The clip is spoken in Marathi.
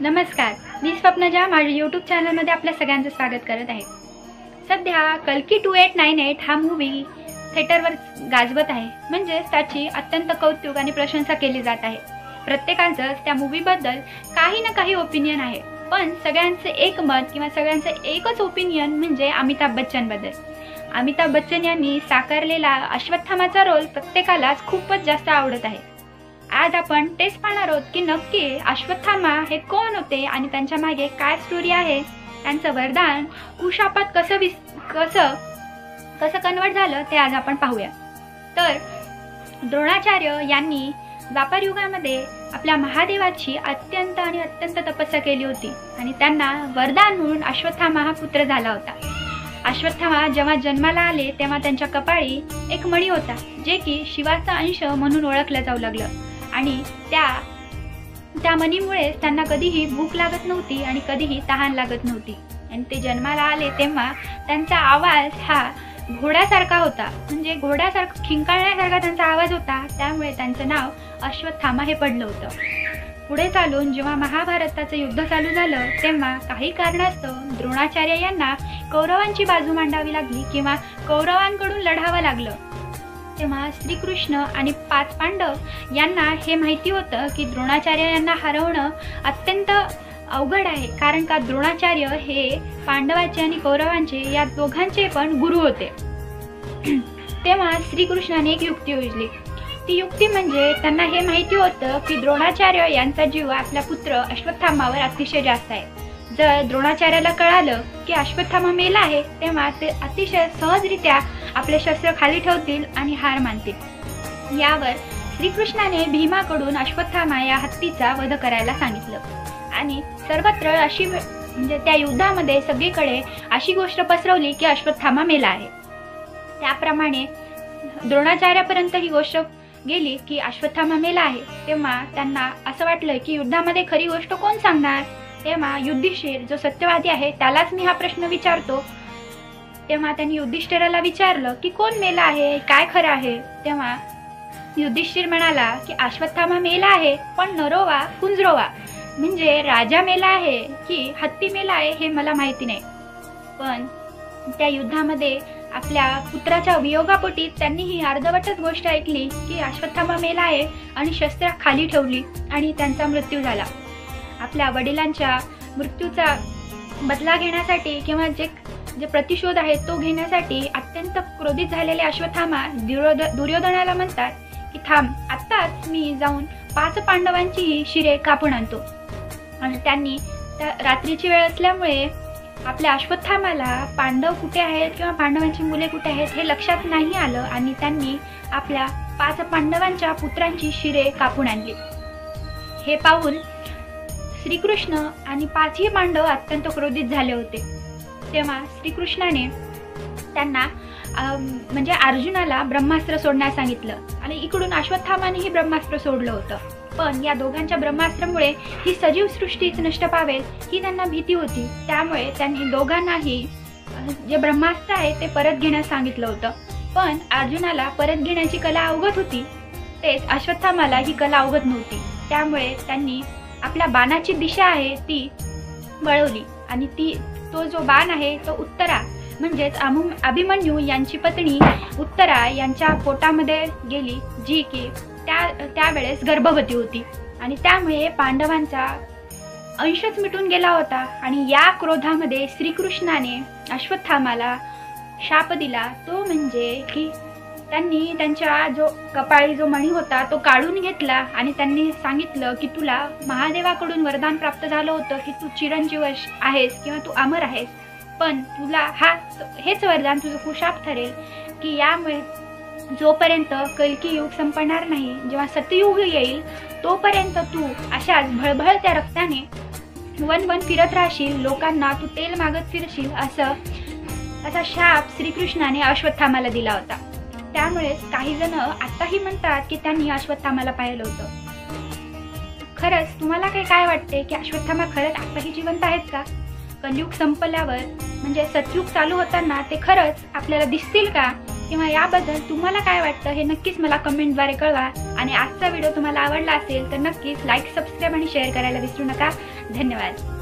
नमस्कार, मी स्वप्नजा माझ्या यूट्यूब चॅनलमध्ये आपल्या सगळ्यांचं स्वागत करत आहे। सध्या कल्की 2898 हा मूवी थिएटरवर गाजवत आहे, म्हणजे त्याची अत्यंत कौतुक आणि प्रशंसा केली जात आहे। प्रत्येकाचं त्या मूवीबद्दल काही ना काही ओपिनियन आहे, पण सगळ्यांचे एक मत किंवा सगळ्यांचं एकच ओपिनियन म्हणजे अमिताभ बच्चनबद्दल। अमिताभ बच्चन यांनी साकारलेला अश्वत्थामाचा रोल प्रत्येकालाच खूपच जास्त आवडत आहे। आज आपण तेच पाहणार आहोत की नक्की अश्वत्थामा हे कोण होते आणि त्यांच्या मागे काय स्टोरी आहे, त्यांचं वरदान कुशापात कसं कन्वर्ट झालं ते आज आपण पाहूया। तर द्रोणाचार्य यांनी द्वापर युगामध्ये आपल्या महादेवाची अत्यंत तपस्या केली होती आणि त्यांना वरदान म्हणून अश्वत्थामा हा पुत्र झाला होता। अश्वत्थामा जेव्हा जन्माला आले तेव्हा त्यांच्या कपाळी एक मणी होता, जे की शिवाचा अंश म्हणून ओळखलं जाऊ लागलं आणि त्या मणीमुळे त्यांना कधीही भूक लागत नव्हती आणि कधीही तहान लागत नव्हती। आणि ते जन्माला आले तेव्हा त्यांचा आवाज हा घोड्यासारखा होता, म्हणजे घोड्यासारखा खिंकाळण्यासारखा त्यांचा आवाज होता, त्यामुळे त्यांचं नाव अश्वत्थामा हे पडलं होतं। पुढे चालून जेव्हा महाभारताचं युद्ध चालू झालं तेव्हा काही कारणास्तव द्रोणाचार्य यांना कौरवांची बाजू मांडावी लागली किंवा कौरवांकडून लढावं लागलं। तेव्हा श्रीकृष्ण आणि 5 पांडव यांना हे माहिती होतं की द्रोणाचार्य यांना हरवणं अत्यंत अवघड आहे, कारण का द्रोणाचार्य हे पांडवाचे आणि कौरवांचे या दोघांचे पण गुरु होते। तेव्हा श्रीकृष्णाने एक युक्ती योजली। ती युक्ती म्हणजे त्यांना हे माहिती होतं की द्रोणाचार्य यांचा जीव आपल्या पुत्र अश्वत्थामावर अतिशय जास्त आहे। जर द्रोणाचार्याला कळालं की अश्वत्थामा मेला आहे तेव्हा ते अतिशय सहजरित्या आपले शस्त्र खाली ठेवतील आणि हार मानतील। यावर श्रीकृष्णाने भीमाकडून अश्वत्थामा या हत्तीचा वध करायला सांगितलं आणि सर्वत्र अशी म्हणजे त्या युद्धामध्ये सगळीकडे अशी गोष्ट पसरवली की अश्वत्थामा मेला आहे। त्याप्रमाणे द्रोणाचार्यापर्यंत ही गोष्ट गेली की अश्वत्थामा मेला आहे। तेव्हा त्यांना असं वाटलं की युद्धामध्ये खरी गोष्ट कोण सांगणार। तेव्हा युधिष्ठिर जो सत्यवादी आहे त्यालाच मी हा प्रश्न विचारतो। तेव्हा त्यांनी युधिष्ठिराला विचारलं की कोण मेला आहे, काय खरं आहे। तेव्हा युधिष्ठिर म्हणाला की अश्वत्थामा मेला आहे, पण नरोवा कुंजरोवा म्हणजे राजा मेला आहे की हत्ती मेला आहे हे मला माहिती नाही। पण त्या युद्धामध्ये आपल्या पुत्राच्या वियोगापोटी त्यांनी ही अर्धवटच गोष्ट ऐकली की अश्वत्थामा मेला आहे आणि शस्त्र खाली ठेवली आणि त्यांचा मृत्यू झाला। आपल्या वडिलांच्या मृत्यूचा बदला घेण्यासाठी किंवा जे प्रतिशोध आहे तो घेण्यासाठी अत्यंत क्रोधित झालेले अश्वत्थामा दुर्योधनाला म्हणतात की थांब, आत्ताच मी जाऊन 5 पांडवांची शिरे कापून आणतो। आणि त्यांनी त्या रात्रीची वेळ असल्यामुळे आपल्या अश्वत्थामाला पांडव कुठे आहेत किंवा पांडवांची मुले कुठे आहेत हे लक्षात नाही आलं आणि त्यांनी आपल्या 5 पांडवांच्या पुत्रांची शिरे कापून आणली। हे पाहून श्रीकृष्ण आणि 5ही पांडव अत्यंत क्रोधित झाले होते। तेव्हा श्रीकृष्णाने त्यांना म्हणजे अर्जुनाला ब्रह्मास्त्र सोडण्यास सांगितलं आणि इकडून अश्वत्थामानेही ब्रह्मास्त्र सोडलं होतं। पण या दोघांच्या ब्रह्मास्त्रामुळे ही सजीव सृष्टीच नष्ट पावेल ही त्यांना भीती होती, त्यामुळे त्यांनी दोघांनाही जे ब्रह्मास्त्र आहे ते परत घेण्यास सांगितलं होतं। पण अर्जुनाला परत घेण्याची कला अवगत होती, तेच अश्वत्थामाला ही कला अवगत नव्हती। त्यामुळे त्यांनी आपल्या बाणाची दिशा आहे ती वळवली आणि तो जो बाण आहे तो उत्तरा म्हणजेच अभिमन्यू यांची पत्नी उत्तरा यांच्या पोटामध्ये गेली, जी की त्यावेळेस गर्भवती होती आणि त्यामुळे पांडवांचा अंशच मिटून गेला होता। आणि या क्रोधामध्ये श्रीकृष्णाने अश्वत्थामाला शाप दिला, तो म्हणजे की त्यांनी त्यांच्या जो कपाळी जो मणी होता तो काढून घेतला आणि त्यांनी सांगितलं की तुला महादेवाकडून वरदान प्राप्त झालं होतं की तू चिरंजीव आहेस किंवा तू अमर आहेस, पण तुला हेच वरदान तुझं कुशाप ठरेल की यामुळे जोपर्यंत कल्की युग संपणार नाही, जेव्हा सतयुग येईल तोपर्यंत तू अशाच भळभळत्या रक्ताने वन फिरत राहशील, लोकांना तू तेल मागत फिरशील, असा शाप श्रीकृष्णाने अश्वत्थामाला दिला होता। त्यामुळे काही जण आताही म्हणतात की त्यांनी अश्वत्थामाला पाहिलं होतं। खरंच तुम्हाला काय वाटते की अश्वत्थामा खरंच आताही जिवंत आहेत का? कलियुग संपल्यावर म्हणजे सतयुग चालू होताना ते खरंच आपल्याला दिसतील का किंवा याबद्दल तुम्हाला काय वाटतं हे नक्कीच मला कमेंटद्वारे कळवा. आणि आजचा व्हिडिओ तुम्हाला आवडला असेल तर नक्कीच लाईक, सबस्क्राईब आणि शेअर करायला विसरू नका. धन्यवाद.